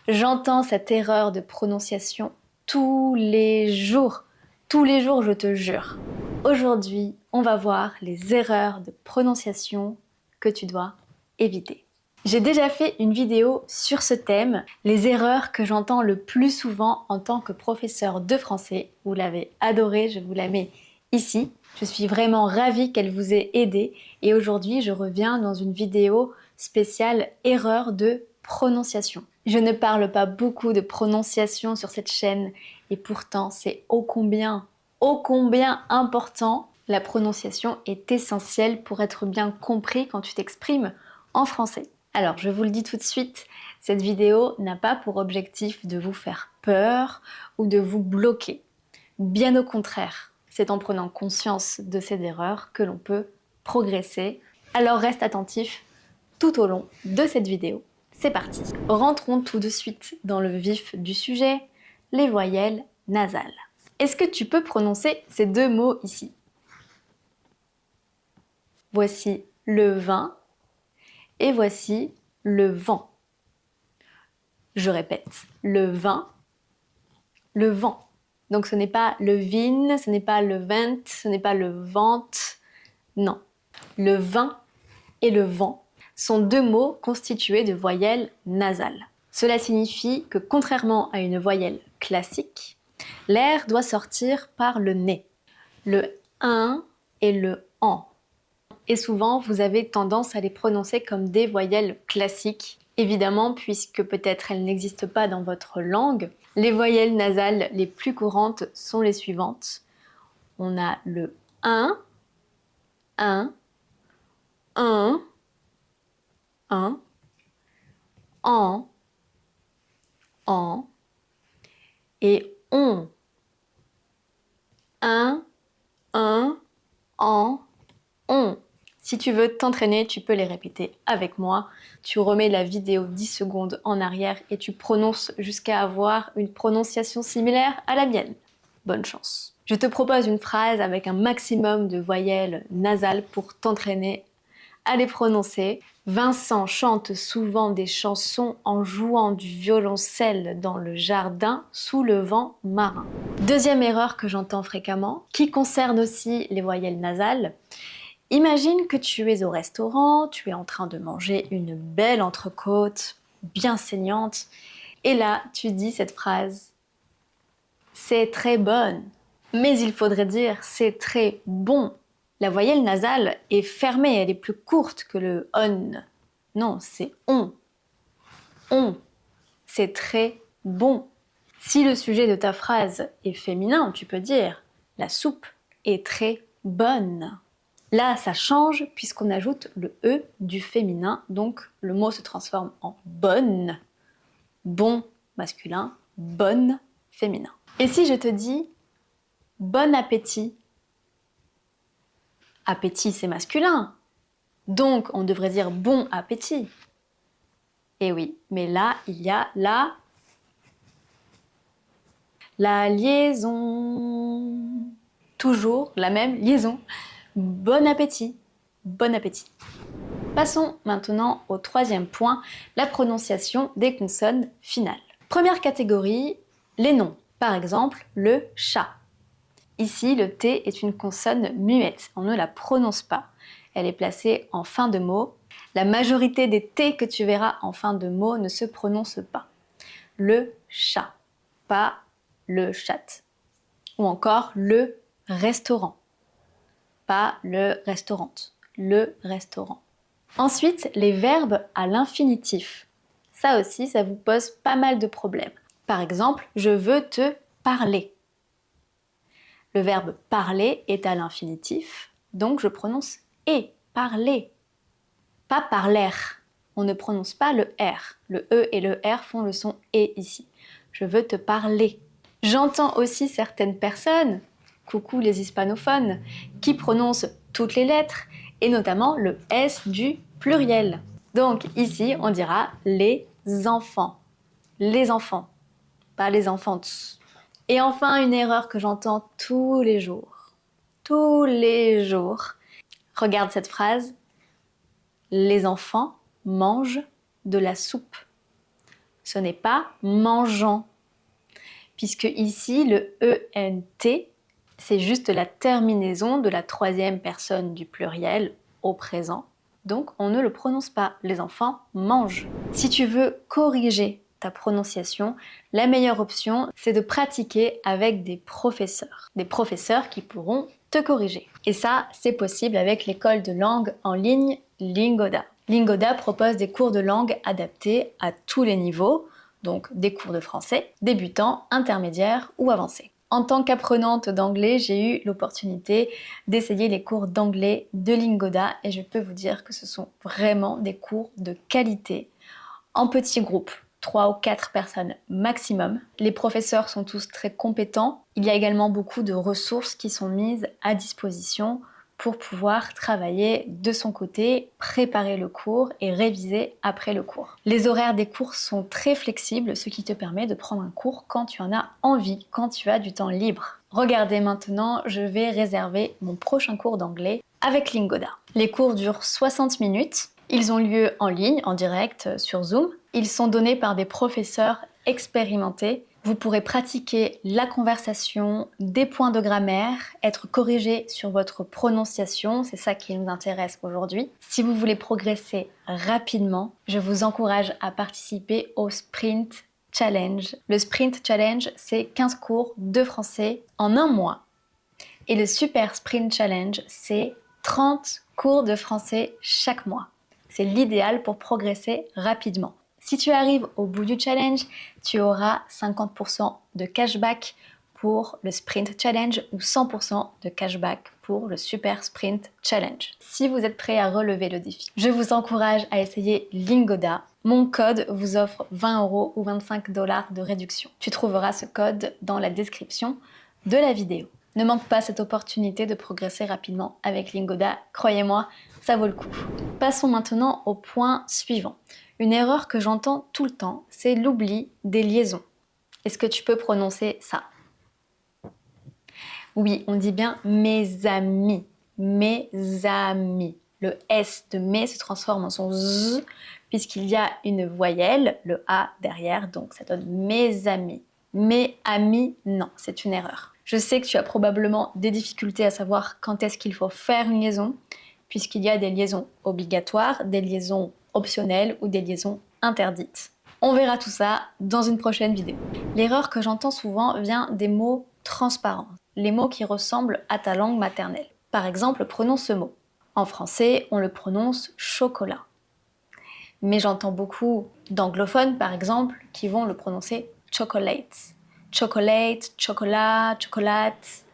J'entends cette erreur de prononciation tous les jours. Tous les jours, je te jure. Aujourd'hui, on va voir les erreurs de prononciation que tu dois éviter. J'ai déjà fait une vidéo sur ce thème, les erreurs que j'entends le plus souvent en tant que professeur de français. Vous l'avez adorée, je vous la mets ici. Je suis vraiment ravie qu'elle vous ait aidé et aujourd'hui je reviens dans une vidéo spéciale erreurs de prononciation. Je ne parle pas beaucoup de prononciation sur cette chaîne et pourtant c'est ô combien important. La prononciation est essentielle pour être bien compris quand tu t'exprimes en français. Alors, je vous le dis tout de suite, cette vidéo n'a pas pour objectif de vous faire peur ou de vous bloquer. Bien au contraire, c'est en prenant conscience de ces erreurs que l'on peut progresser. Alors reste attentif tout au long de cette vidéo. C'est parti. Rentrons tout de suite dans le vif du sujet, les voyelles nasales. Est-ce que tu peux prononcer ces deux mots ici? Voici le vin et voici le vent. Je répète, le vin, le vent. Donc ce n'est pas le vin, ce n'est pas le vent, ce n'est pas le vent. Non. Le vin et le vent sont deux mots constitués de voyelles nasales. Cela signifie que contrairement à une voyelle classique, l'air doit sortir par le nez. Le 1 et le an. Et souvent, vous avez tendance à les prononcer comme des voyelles classiques. Évidemment, puisque peut-être elles n'existent pas dans votre langue, les voyelles nasales les plus courantes sont les suivantes. On a le 1, 1, 1, 1, en, et on. 1, 1, en, on. Si tu veux t'entraîner, tu peux les répéter avec moi. Tu remets la vidéo 10 secondes en arrière et tu prononces jusqu'à avoir une prononciation similaire à la mienne. Bonne chance. Je te propose une phrase avec un maximum de voyelles nasales pour t'entraîner à les prononcer. Vincent chante souvent des chansons en jouant du violoncelle dans le jardin sous le vent marin. Deuxième erreur que j'entends fréquemment, qui concerne aussi les voyelles nasales. Imagine que tu es au restaurant, tu es en train de manger une belle entrecôte, bien saignante, et là tu dis cette phrase « c'est très bonne ». Mais il faudrait dire « c'est très bon ». La voyelle nasale est fermée, elle est plus courte que le « on ». Non, c'est « on ». On. C'est très bon. Si le sujet de ta phrase est féminin, tu peux dire « la soupe est très bonne ». Là, ça change puisqu'on ajoute le « e » du féminin, donc le mot se transforme en « bonne », bon masculin, bonne féminin. Et si je te dis « bon appétit », appétit c'est masculin, donc on devrait dire « bon appétit ». Et oui, mais là, il y a la liaison. Toujours la même liaison. Bon appétit, bon appétit. Passons maintenant au troisième point, la prononciation des consonnes finales. Première catégorie, les noms. Par exemple, le chat. Ici, le T est une consonne muette, on ne la prononce pas. Elle est placée en fin de mot. La majorité des T que tu verras en fin de mot ne se prononcent pas. Le chat, pas le chat. Ou encore le restaurant, pas le restaurant, le restaurant. Ensuite, les verbes à l'infinitif. Ça aussi, ça vous pose pas mal de problèmes. Par exemple, je veux te parler. Le verbe parler est à l'infinitif, donc je prononce et, parler, pas parler. On ne prononce pas le R. Le E et le R font le son et ici. Je veux te parler. J'entends aussi certaines personnes, coucou les hispanophones, qui prononcent toutes les lettres et notamment le S du pluriel. Donc ici, on dira les enfants, pas les enfantes. Et enfin, une erreur que j'entends tous les jours. Regarde cette phrase. Les enfants mangent de la soupe. ce n'est pas mangeant. Puisque ici, le ENT, c'est juste la terminaison de la troisième personne du pluriel au présent. Donc, on ne le prononce pas. Les enfants mangent. Si tu veux corriger ta prononciation, la meilleure option, c'est de pratiquer avec des professeurs. Des professeurs qui pourront te corriger. Et ça, c'est possible avec l'école de langue en ligne Lingoda. Lingoda propose des cours de langue adaptés à tous les niveaux, donc des cours de français, débutants, intermédiaires ou avancés. En tant qu'apprenante d'anglais, j'ai eu l'opportunité d'essayer les cours d'anglais de Lingoda et je peux vous dire que ce sont vraiment des cours de qualité en petits groupes. 3 ou 4 personnes maximum. Les professeurs sont tous très compétents. Il y a également beaucoup de ressources qui sont mises à disposition pour pouvoir travailler de son côté, préparer le cours et réviser après le cours. Les horaires des cours sont très flexibles, ce qui te permet de prendre un cours quand tu en as envie, quand tu as du temps libre. Regardez maintenant, je vais réserver mon prochain cours d'anglais avec Lingoda. Les cours durent 60 minutes. Ils ont lieu en ligne, en direct, sur Zoom. Ils sont donnés par des professeurs expérimentés. Vous pourrez pratiquer la conversation, des points de grammaire, être corrigé sur votre prononciation, c'est ça qui nous intéresse aujourd'hui. Si vous voulez progresser rapidement, je vous encourage à participer au Sprint Challenge. Le Sprint Challenge, c'est 15 cours de français en un mois. Et le Super Sprint Challenge, c'est 30 cours de français chaque mois. C'est l'idéal pour progresser rapidement. Si tu arrives au bout du challenge, tu auras 50% de cashback pour le Sprint Challenge ou 100% de cashback pour le Super Sprint Challenge. Si vous êtes prêt à relever le défi, je vous encourage à essayer Lingoda. Mon code vous offre 20 € ou 25 $ de réduction. Tu trouveras ce code dans la description de la vidéo. Ne manque pas cette opportunité de progresser rapidement avec Lingoda, croyez-moi, ça vaut le coup. Passons maintenant au point suivant. Une erreur que j'entends tout le temps, c'est l'oubli des liaisons. Est-ce que tu peux prononcer ça? Oui, on dit bien mes amis, mes amis. Le S de mes se transforme en son Z puisqu'il y a une voyelle, le A derrière, donc ça donne mes amis. Mes amis, non, c'est une erreur. Je sais que tu as probablement des difficultés à savoir quand est-ce qu'il faut faire une liaison, puisqu'il y a des liaisons obligatoires, des liaisons optionnelles ou des liaisons interdites. On verra tout ça dans une prochaine vidéo. L'erreur que j'entends souvent vient des mots transparents, les mots qui ressemblent à ta langue maternelle. Par exemple, prenons ce mot. En français, on le prononce chocolat. Mais j'entends beaucoup d'anglophones, par exemple, qui vont le prononcer chocolate. Chocolate, chocolat, chocolate,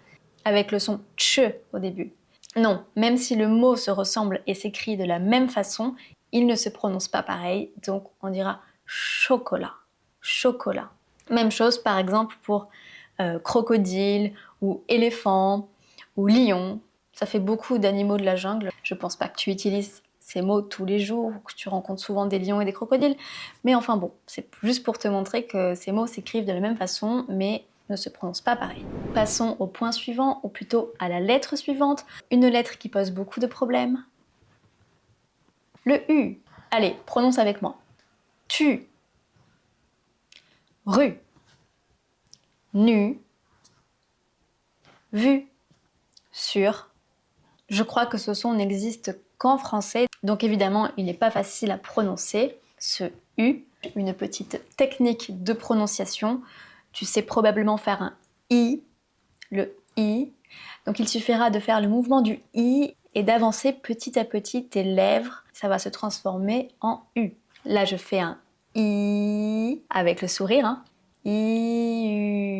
avec le son ch au début. Non, même si le mot se ressemble et s'écrit de la même façon, il ne se prononce pas pareil, donc on dira chocolat, chocolat. Même chose par exemple pour crocodile ou éléphant ou lion. Ça fait beaucoup d'animaux de la jungle. Je pense pas que tu utilises ces mots tous les jours ou que tu rencontres souvent des lions et des crocodiles. Mais enfin bon, c'est juste pour te montrer que ces mots s'écrivent de la même façon, mais ne se prononcent pas pareil. Passons au point suivant, ou plutôt à la lettre suivante. Une lettre qui pose beaucoup de problèmes. Le U. Allez, prononce avec moi. Tu. Rue. Nu. Vu. Sur. Je crois que ce son n'existe qu'en français, donc évidemment il n'est pas facile à prononcer, ce U. Une petite technique de prononciation. Tu sais probablement faire un I, le I. Donc il suffira de faire le mouvement du I et d'avancer petit à petit tes lèvres. Ça va se transformer en U. Là je fais un I avec le sourire. Hein. I.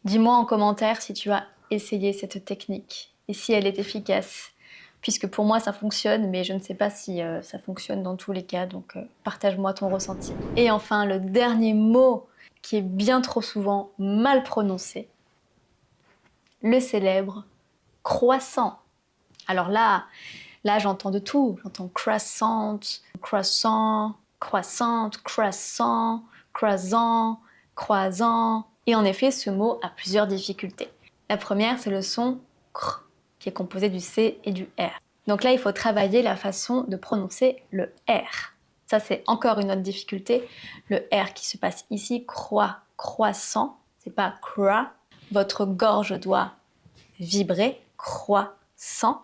Dis-moi en commentaire si tu as essayé cette technique et si elle est efficace. Puisque pour moi ça fonctionne, mais je ne sais pas si ça fonctionne dans tous les cas, donc partage-moi ton ressenti. Et enfin, le dernier mot qui est bien trop souvent mal prononcé, le célèbre croissant. Alors là j'entends de tout. J'entends croissant, croissant, croissante, croissant, croissant, croissant. Et en effet, ce mot a plusieurs difficultés. La première, c'est le son cr, qui est composé du C et du R. Donc là, il faut travailler la façon de prononcer le R. Ça, c'est encore une autre difficulté. Le R qui se passe ici, croissant, c'est pas cra. Votre gorge doit vibrer, croissant.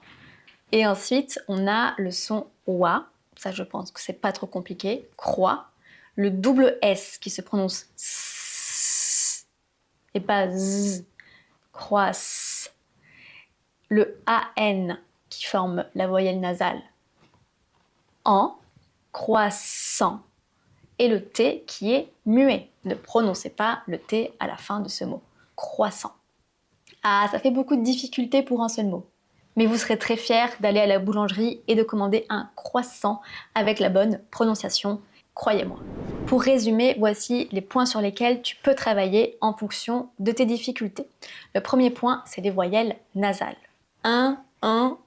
Et ensuite, on a le son OA. Ça, je pense que c'est pas trop compliqué. Croix. Le double S qui se prononce S et pas Z. Croisse. Le AN qui forme la voyelle nasale. En. Croissant. Et le T qui est muet. Ne prononcez pas le T à la fin de ce mot. Croissant. Ah, ça fait beaucoup de difficultés pour un seul mot. Mais vous serez très fiers d'aller à la boulangerie et de commander un croissant avec la bonne prononciation, croyez-moi. Pour résumer, voici les points sur lesquels tu peux travailler en fonction de tes difficultés. Le premier point, c'est les voyelles nasales. Un, en,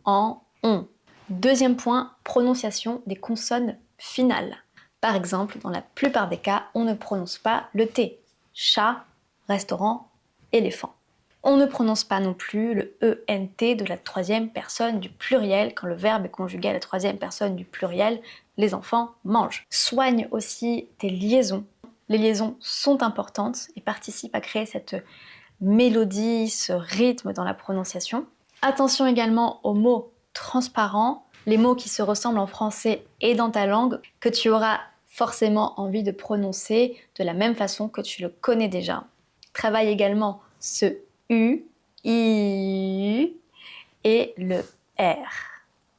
on. Deuxième point, prononciation des consonnes finales. Par exemple, dans la plupart des cas, on ne prononce pas le T. Chat, restaurant, éléphant. On ne prononce pas non plus le ENT de la troisième personne du pluriel quand le verbe est conjugué à la troisième personne du pluriel, les enfants mangent. Soigne aussi tes liaisons. Les liaisons sont importantes et participent à créer cette mélodie, ce rythme dans la prononciation. Attention également aux mots transparents, les mots qui se ressemblent en français et dans ta langue, que tu auras forcément envie de prononcer de la même façon que tu le connais déjà. Travaille également ce U, I et le R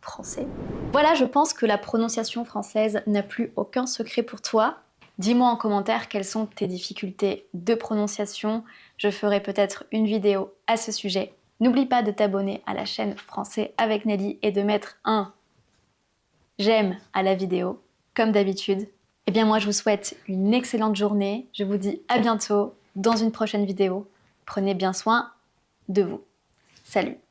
français. Voilà, je pense que la prononciation française n'a plus aucun secret pour toi. Dis-moi en commentaire quelles sont tes difficultés de prononciation. Je ferai peut-être une vidéo à ce sujet. N'oublie pas de t'abonner à la chaîne Français avec Nelly et de mettre un j'aime à la vidéo, comme d'habitude. Eh bien moi je vous souhaite une excellente journée. Je vous dis à bientôt dans une prochaine vidéo. Prenez bien soin de vous. Salut!